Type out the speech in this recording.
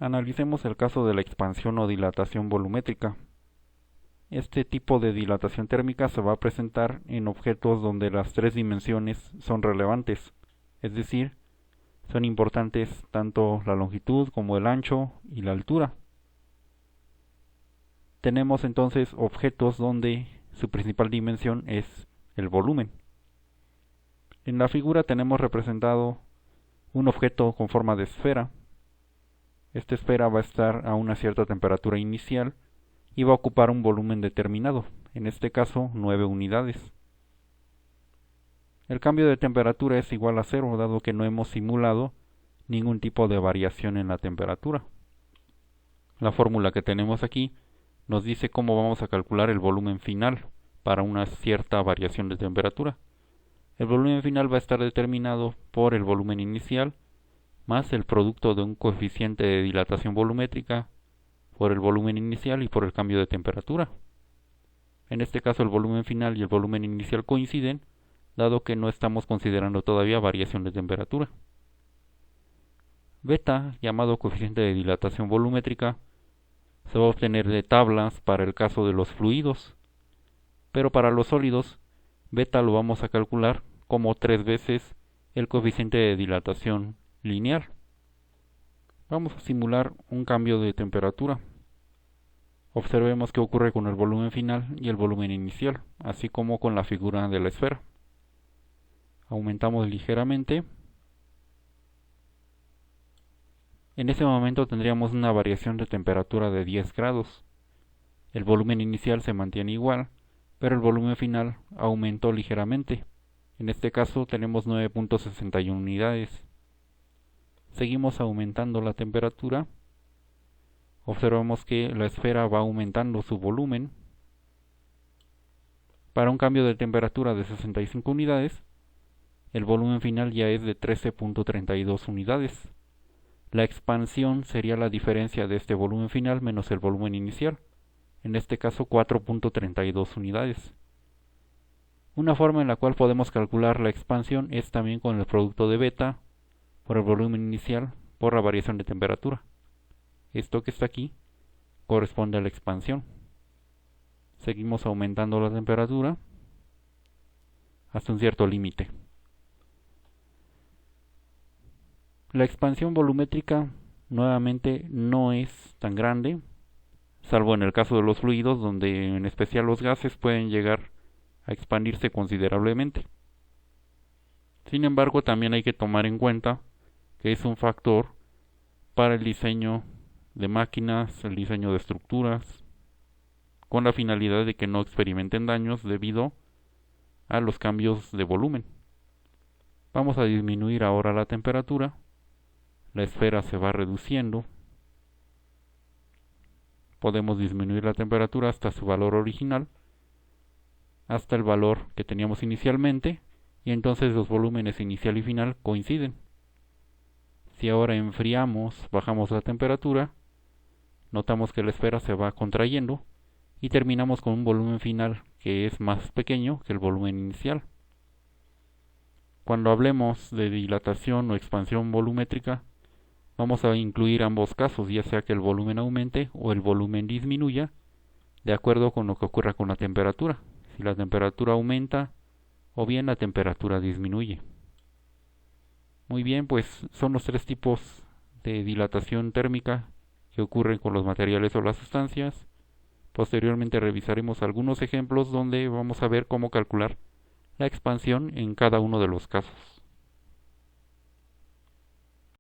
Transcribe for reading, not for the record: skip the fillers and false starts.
Analicemos el caso de la expansión o dilatación volumétrica. Este tipo de dilatación térmica se va a presentar en objetos donde las tres dimensiones son relevantes, es decir, son importantes tanto la longitud como el ancho y la altura. Tenemos entonces objetos donde su principal dimensión es el volumen. En la figura tenemos representado un objeto con forma de esfera. Esta esfera va a estar a una cierta temperatura inicial y va a ocupar un volumen determinado, en este caso 9 unidades. El cambio de temperatura es igual a 0, dado que no hemos simulado ningún tipo de variación en la temperatura. La fórmula que tenemos aquí nos dice cómo vamos a calcular el volumen final para una cierta variación de temperatura. El volumen final va a estar determinado por el volumen inicial más el producto de un coeficiente de dilatación volumétrica por el volumen inicial y por el cambio de temperatura. En este caso el volumen final y el volumen inicial coinciden, dado que no estamos considerando todavía variación de temperatura. Beta, llamado coeficiente de dilatación volumétrica, se va a obtener de tablas para el caso de los fluidos, pero para los sólidos, beta lo vamos a calcular como 3 veces el coeficiente de dilatación lineal. Vamos a simular un cambio de temperatura. Observemos qué ocurre con el volumen final y el volumen inicial, así como con la figura de la esfera. Aumentamos ligeramente. En ese momento tendríamos una variación de temperatura de 10 grados. El volumen inicial se mantiene igual, pero el volumen final aumentó ligeramente. En este caso tenemos 9.61 unidades. Seguimos aumentando la temperatura. Observamos que la esfera va aumentando su volumen. Para un cambio de temperatura de 65 unidades, el volumen final ya es de 13.32 unidades. La expansión sería la diferencia de este volumen final menos el volumen inicial, en este caso 4.32 unidades. Una forma en la cual podemos calcular la expansión es también con el producto de beta por el volumen inicial por la variación de temperatura. Esto que está aquí corresponde a la expansión. Seguimos aumentando la temperatura hasta un cierto límite. La expansión volumétrica nuevamente no es tan grande, salvo en el caso de los fluidos, donde en especial los gases pueden llegar a expandirse considerablemente. Sin embargo, también hay que tomar en cuenta que es un factor para el diseño de máquinas, el diseño de estructuras, con la finalidad de que no experimenten daños debido a los cambios de volumen. Vamos a disminuir ahora la temperatura. La esfera se va reduciendo. Podemos disminuir la temperatura hasta su valor original, hasta el valor que teníamos inicialmente, y entonces los volúmenes inicial y final coinciden. Si ahora enfriamos, bajamos la temperatura, notamos que la esfera se va contrayendo y terminamos con un volumen final que es más pequeño que el volumen inicial. Cuando hablemos de dilatación o expansión volumétrica, vamos a incluir ambos casos, ya sea que el volumen aumente o el volumen disminuya, de acuerdo con lo que ocurra con la temperatura. Si la temperatura aumenta o bien la temperatura disminuye. Muy bien, pues son los tres tipos de dilatación térmica que ocurren con los materiales o las sustancias. Posteriormente revisaremos algunos ejemplos donde vamos a ver cómo calcular la expansión en cada uno de los casos.